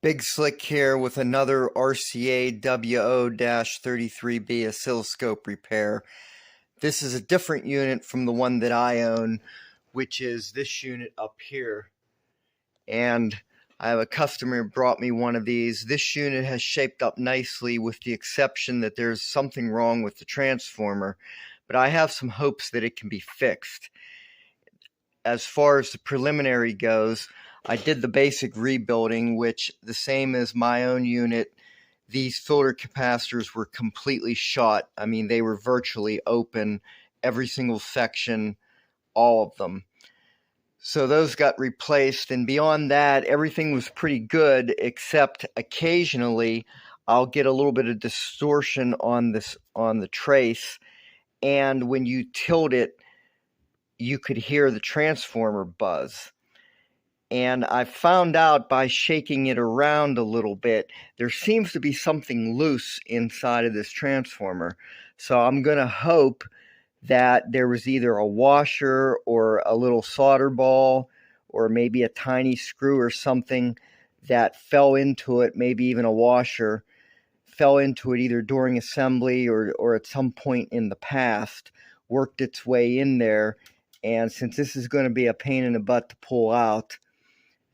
Big Slick here with another RCA WO-33B oscilloscope repair. This is a different unit from the one that I own, which is this unit up here. And I have a customer who brought me one of these. This unit has shaped up nicely with the exception that there's something wrong with the transformer, but I have some hopes that it can be fixed. As far as the preliminary goes, I did the basic rebuilding, which the same as my own unit, these filter capacitors were completely shot. I mean, they were virtually open, every single section, all of them. So those got replaced, and beyond that, everything was pretty good, except occasionally I'll get a little bit of distortion on the trace, and when you tilt it, you could hear the transformer buzz. And I found out by shaking it around a little bit, there seems to be something loose inside of this transformer. So I'm going to hope that there was either a washer or a little solder ball or maybe a tiny screw or something that fell into it, maybe even a washer, fell into it either during assembly or at some point in the past, worked its way in there. And since this is going to be a pain in the butt to pull out,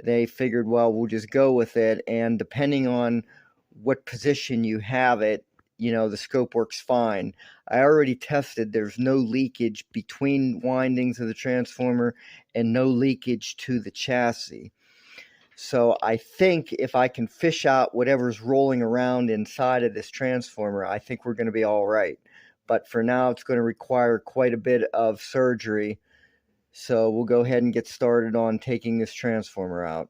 they figured, well, we'll just go with it. And depending on what position you have it, you know, the scope works fine. I already tested. There's no leakage between windings of the transformer and no leakage to the chassis. So I think if I can fish out whatever's rolling around inside of this transformer, I think we're going to be all right. But for now, it's going to require quite a bit of surgery. So we'll go ahead and get started on taking this transformer out.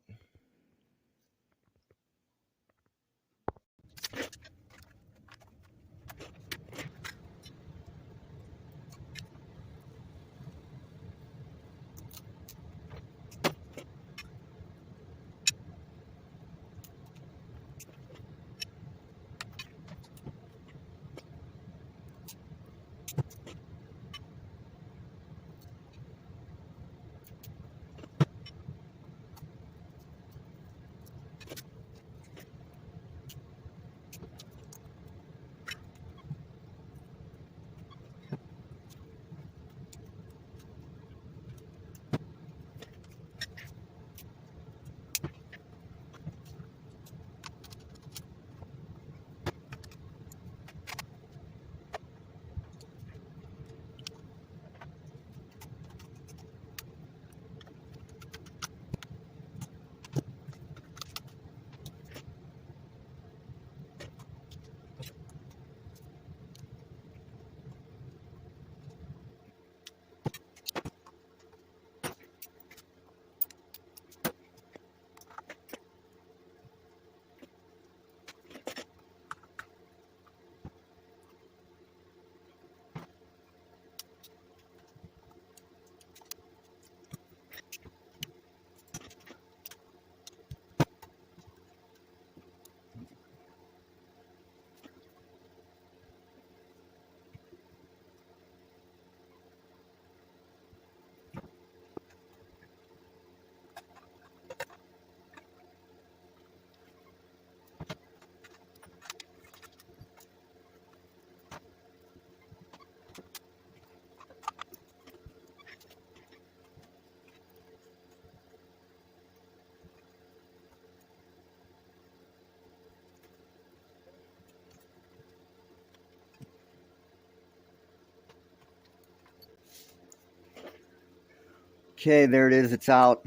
Okay, there it is. It's out.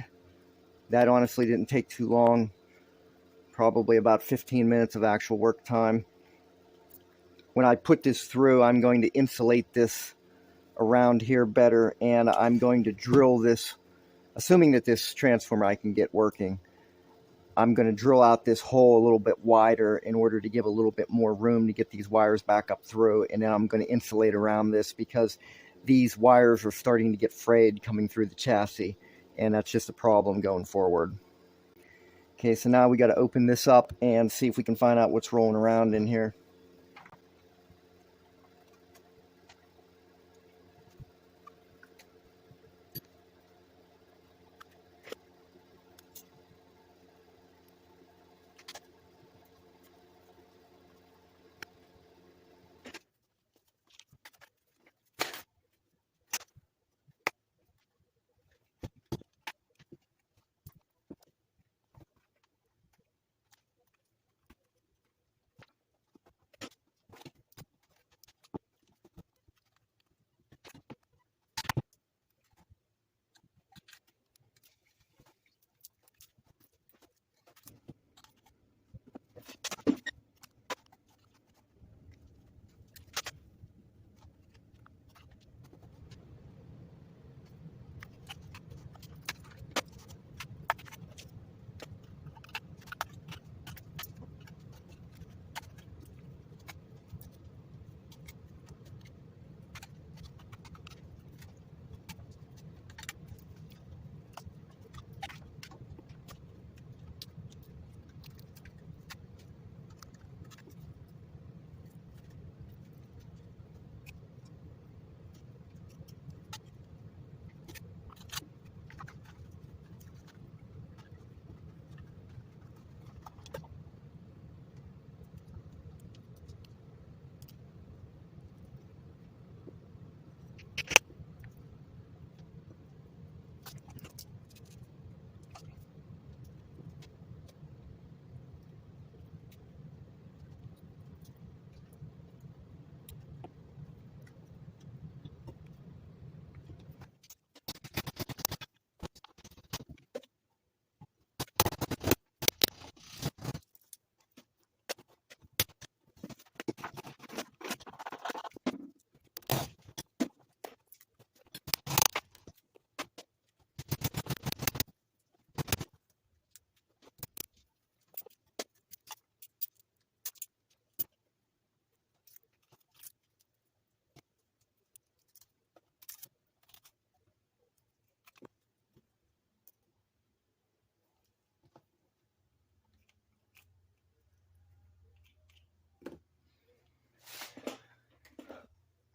That honestly didn't take too long. Probably about 15 minutes of actual work time. When I put this through, I'm going to insulate this around here better, and I'm going to drill this, assuming that this transformer I can get working. I'm going to drill out this hole a little bit wider in order to give a little bit more room to get these wires back up through, and then I'm going to insulate around this because these wires are starting to get frayed coming through the chassis, and that's just a problem going forward. Okay, so now we got to open this up and see if we can find out what's rolling around in here.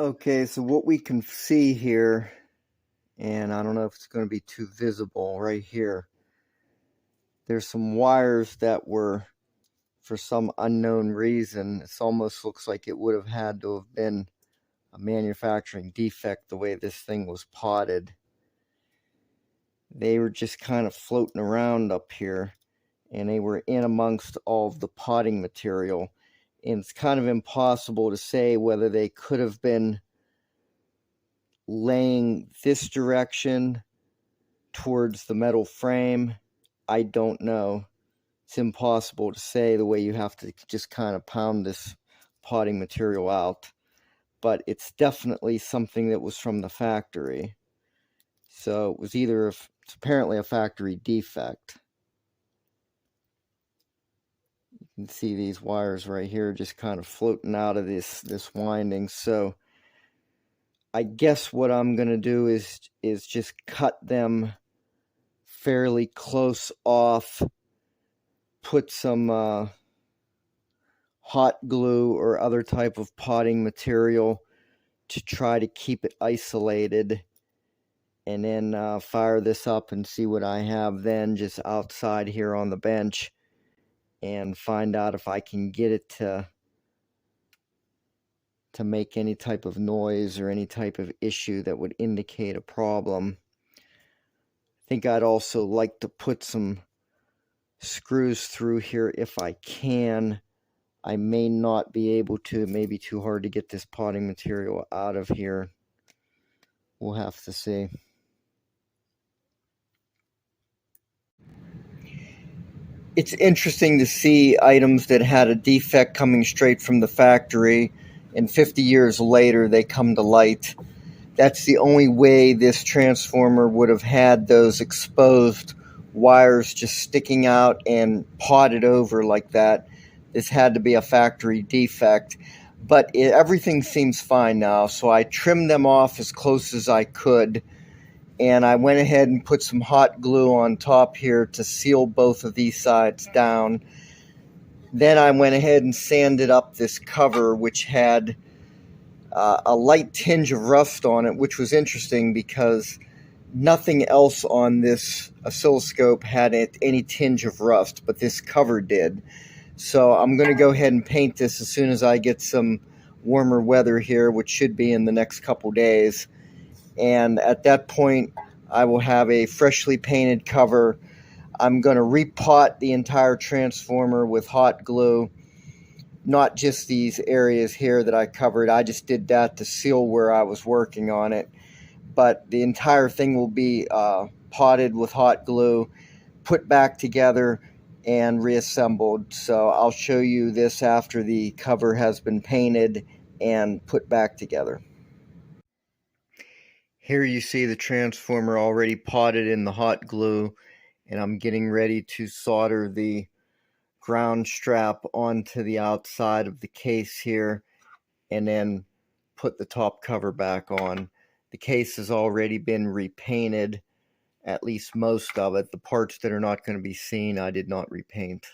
Okay, so what we can see here, and I don't know if it's going to be too visible right here, there's some wires that were, for some unknown reason, it almost looks like it would have had to have been a manufacturing defect the way this thing was potted. They were just kind of floating around up here, and they were in amongst all of the potting material. And it's kind of impossible to say whether they could have been laying this direction towards the metal frame. I don't know. It's impossible to say the way you have to just kind of pound this potting material out. But it's definitely something that was from the factory. So it was it's apparently a factory defect. You can see these wires right here just kind of floating out of this winding. So I guess what I'm going to do is just cut them fairly close off, put some hot glue or other type of potting material to try to keep it isolated, and then fire this up and see what I have then just outside here on the bench, and find out if I can get it to make any type of noise or any type of issue that would indicate a problem. I think I'd also like to put some screws through here if I can. I may not be able to. It may be too hard to get this potting material out of here. We'll have to see. It's interesting to see items that had a defect coming straight from the factory, and 50 years later they come to light. That's the only way this transformer would have had those exposed wires just sticking out and potted over like that. This had to be a factory defect. But everything seems fine now, so I trimmed them off as close as I could. And I went ahead and put some hot glue on top here to seal both of these sides down. Then I went ahead and sanded up this cover, which had a light tinge of rust on it, which was interesting because nothing else on this oscilloscope had any tinge of rust, but this cover did. So I'm going to go ahead and paint this as soon as I get some warmer weather here, which should be in the next couple days. And at that point, I will have a freshly painted cover. I'm going to repot the entire transformer with hot glue, not just these areas here that I covered. I just did that to seal where I was working on it. But the entire thing will be potted with hot glue, put back together, and reassembled. So I'll show you this after the cover has been painted and put back together. Here you see the transformer already potted in the hot glue, and I'm getting ready to solder the ground strap onto the outside of the case here, and then put the top cover back on. The case has already been repainted, at least most of it. The parts that are not going to be seen, I did not repaint.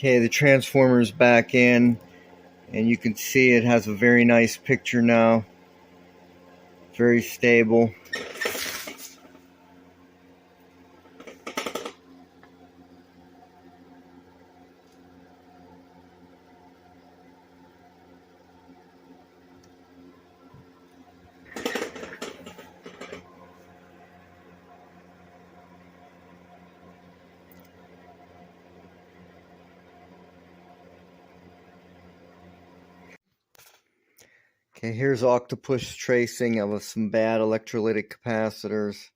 Okay, the transformer is back in, and you can see it has a very nice picture now. Very stable. Okay, here's octopus tracing of some bad electrolytic capacitors.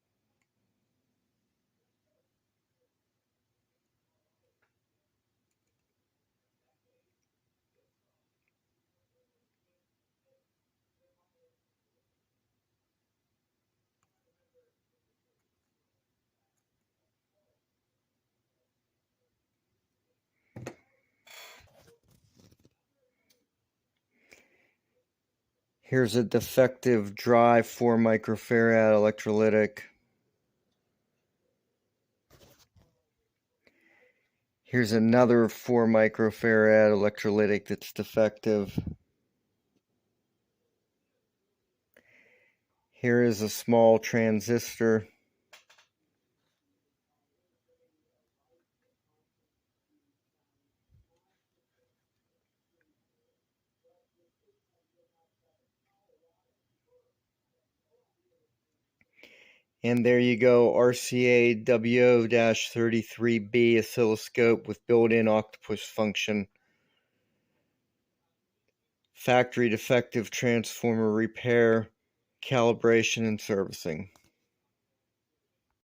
Here's a defective dry 4 microfarad electrolytic. Here's another 4 microfarad electrolytic that's defective. Here is a small transistor. And there you go, RCA WO-33B oscilloscope with built-in octopus function. Factory defective transformer repair, calibration, and servicing.